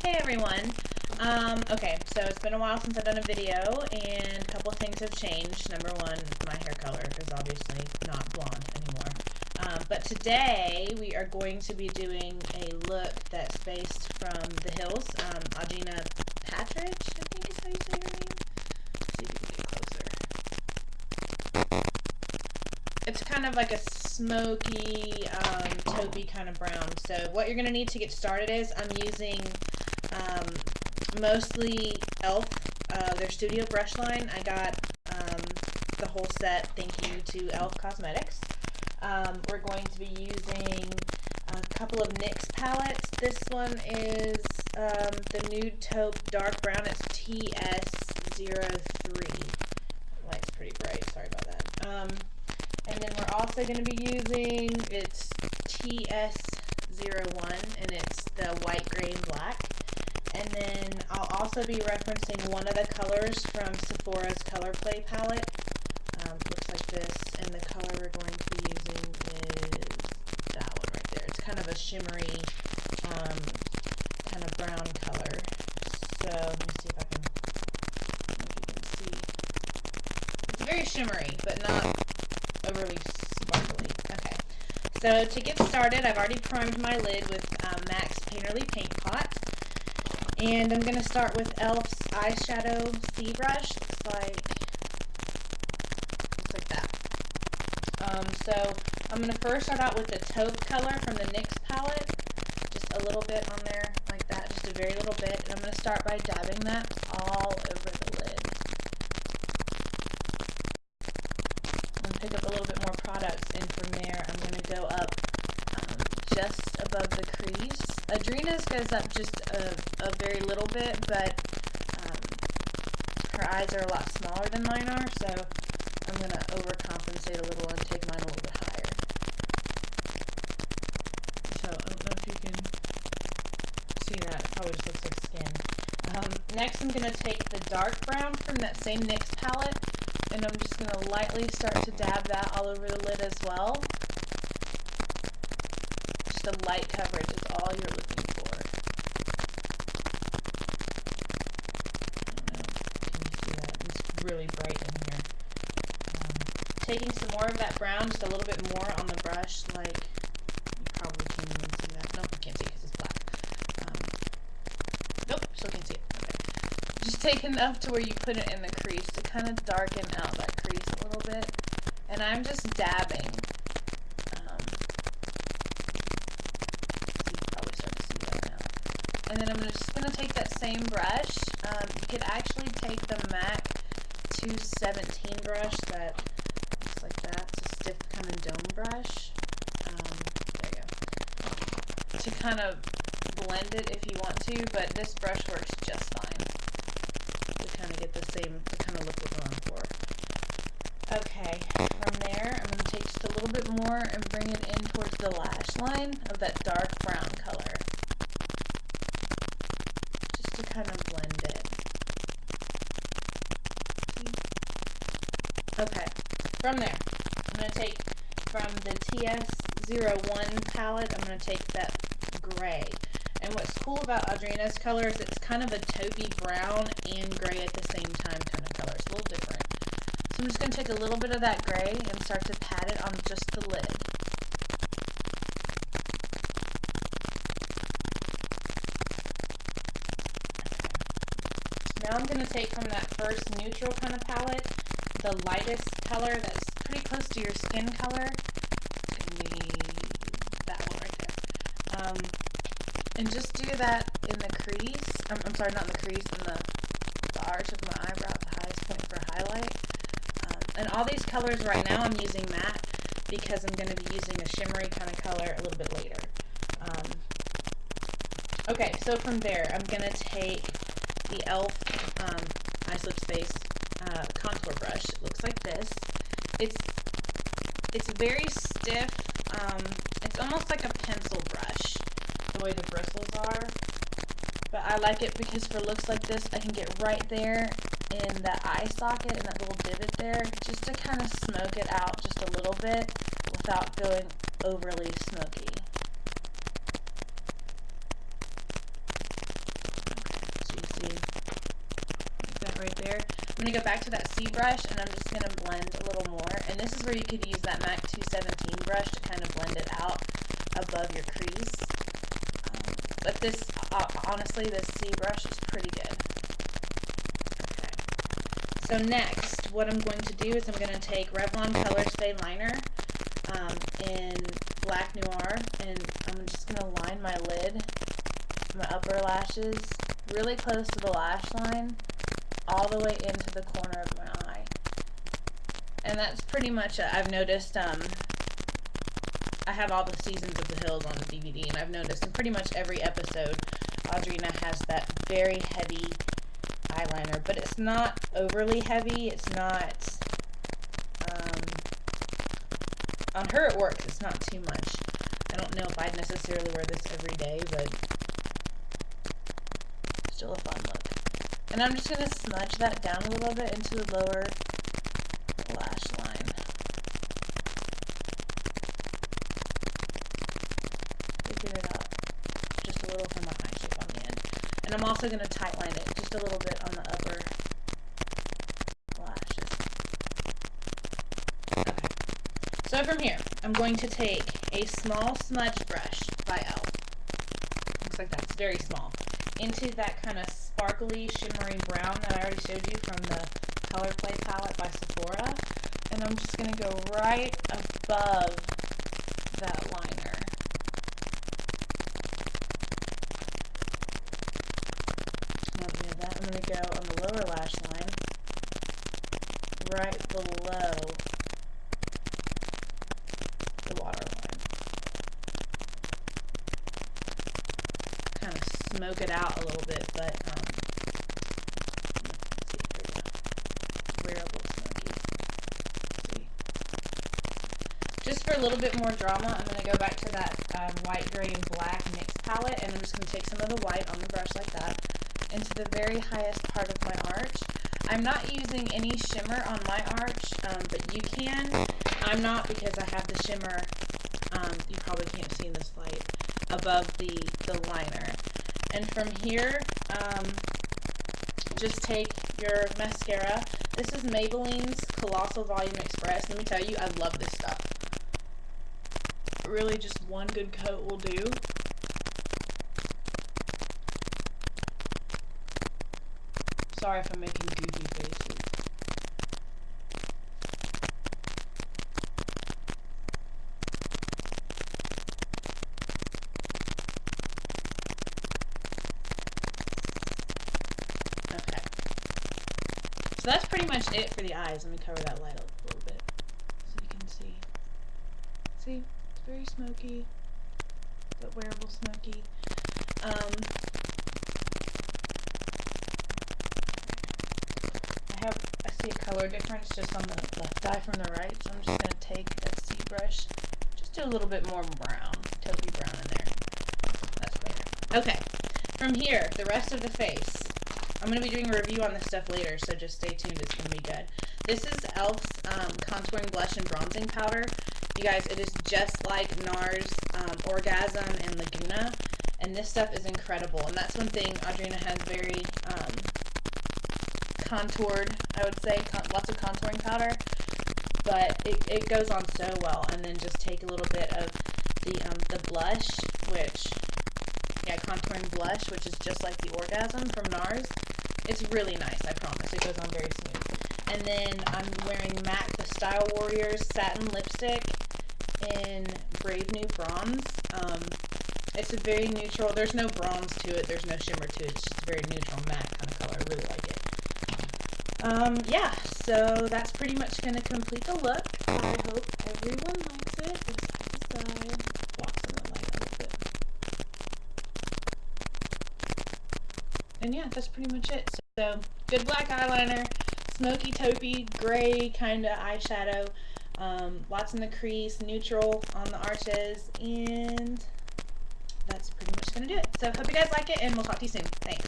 Hey everyone. Okay, so it's been a while since I've done a video, and a couple things have changed. Number one, my hair color is obviously not blonde anymore. But today we are going to be doing a look that's based from the hills. Audrina Patridge, I think is how you say her name. Let's see if we can get closer. It's kind of like a smoky, taupey kind of brown. So what you're going to need to get started is I'm using mostly e.l.f. Their studio brush line. I got the whole set thank you to e.l.f. Cosmetics. We're going to be using a couple of NYX palettes. This one is the Nude Taupe Dark Brown. It's TS03. Light's pretty bright. Sorry about that. And then we're also going to be using, it's TS01, and it's the white, gray, and black. And then I'll also be referencing one of the colors from Sephora's Color Play palette. Looks like this, and the color we're going to be using is that one right there. It's kind of a shimmery, kind of brown color. So let me see if I can, see. It's very shimmery, but not overly sparkly. Okay, so to get started, I've already primed my lid with MAC's Painterly Paint Pot. And I'm going to start with e.l.f.'s eyeshadow C brush. Looks like that. So I'm going to first start out with the taupe color from the NYX palette. Just a little bit on there like that, just a very little bit. And I'm going to start by dabbing that all over the lid. I'm going to pick up a little bit more products, and from there I'm going to go up just above the crease. Audrina's goes up just a very little bit, but her eyes are a lot smaller than mine are, so I'm going to overcompensate a little and take mine a little bit higher. So I don't know if you can see that. It probably just looks like skin. Next I'm going to take the dark brown from that same NYX palette, and I'm just going to lightly start to dab that all over the lid as well. Just a light coverage is all you're looking for. I don't know. Can you see that? It's really bright in here. Taking some more of that brown, just a little bit more on the brush, like you probably can't even see that. Nope, you can't see it because it's black. Nope, still can't see it. Okay. Just take enough to where you put it in the crease to kind of darken out that crease a little bit. And I'm just dabbing. And then I'm just going to take that same brush. You could actually take the MAC 217 brush that looks like that. It's a stiff kind of dome brush. There you go. To kind of blend it if you want to, but this brush works just fine. To kind of get the same, the kind of look we're going for. Okay, from there I'm going to take just a little bit more and bring it in towards the lash line of that dark brown color. To kind of blend it. Okay, from there, I'm going to take from the TS01 palette, I'm going to take that gray. And what's cool about Audrina's color is it's kind of a taupey brown and gray at the same time kind of color. It's a little different. So I'm just going to take a little bit of that gray and start to pat it on just the lid. Now I'm going to take from that first neutral kind of palette, the lightest color that's pretty close to your skin color. It's going to be that one right there. And just do that in the crease. I'm sorry, not in the crease, in the arch of my eyebrow, the highest point for highlight. And all these colors right now I'm using matte because I'm going to be using a shimmery kind of color a little bit later. Okay, so from there I'm going to take the e.l.f. Ice Lip Space contour brush. It looks like this. It's very stiff. It's almost like a pencil brush, the way the bristles are. But I like it because for looks like this, I can get right there in that eye socket and that little divot there, just to kind of smoke it out just a little bit without going overly smoky. see. Like that right there. I'm going to go back to that C brush, and I'm just going to blend a little more. And this is where you could use that MAC 217 brush to kind of blend it out above your crease. But this, honestly, this C brush is pretty good. Okay. So next, what I'm going to do is I'm going to take Revlon Color Stay Liner in Black Noir, and I'm just going to line my lid, my upper lashes, really close to the lash line, all the way into the corner of my eye. And that's pretty much it. I've noticed, I have all the Seasons of the Hills on the DVD, and I've noticed in pretty much every episode, Audrina has that very heavy eyeliner, but it's not overly heavy. It's not, on her it works. It's not too much. I don't know if I'd necessarily wear this every day, but still a fun look. And I'm just going to smudge that down a little bit into the lower lash line. Picking it up just a little for my eye shape on the end. And I'm also going to tightline it just a little bit on the upper lashes. Okay. So from here, I'm going to take a small smudge brush by e.l.f. Looks like that. It's very small. Into that kind of sparkly, shimmery brown that I already showed you from the Color Play palette by Sephora. And I'm just going to go right above that liner. I'm going to go on the lower lash line, right below the waterline. Kind of smoke it out a little bit, but let's see, here we go. Wearable smoky. See. Just for a little bit more drama, I'm going to go back to that white, gray, and black mix palette, and I'm just going to take some of the white on the brush like that into the very highest part of my arch. I'm not using any shimmer on my arch, but you can. I'm not, because I have the shimmer, you probably can't see in this light, above the liner. And from here, just take your mascara. This is Maybelline's Colossal Volume Express. Let me tell you, I love this stuff. Really, just one good coat will do. Sorry if I'm making goofy faces. Okay. So that's pretty much it for the eyes. Let me cover that light up a little bit so you can see. See? It's very smoky, but wearable smoky. I see a color difference just on the left eye from the right, so I'm just going to take that C brush, just do a little bit more brown, taupey brown in there. That's better. Okay, from here, the rest of the face. I'm going to be doing a review on this stuff later, so just stay tuned, it's going to be good. This is e.l.f.'s Contouring Blush and Bronzing Powder. You guys, it is just like NARS Orgasm and Laguna, and this stuff is incredible, and that's one thing Audrina has very contoured, I would say, lots of contouring powder, but it goes on so well. And then just take a little bit of the blush, which, yeah, contouring blush, which is just like the Orgasm from NARS. It's really nice, I promise. It goes on very smooth. And then I'm wearing MAC the Style Warriors Satin Lipstick in Brave New Bronze. It's a very neutral, there's no bronze to it, there's no shimmer to it, it's just a very neutral matte kind of color. I really like it. Yeah, so that's pretty much going to complete the look. I hope everyone likes it. Side to side. Blocks in the light a little bit. And yeah, that's pretty much it. So, good black eyeliner, smoky taupey, gray kind of eyeshadow, lots in the crease, neutral on the arches, and that's pretty much going to do it. So, hope you guys like it, and we'll talk to you soon. Thanks.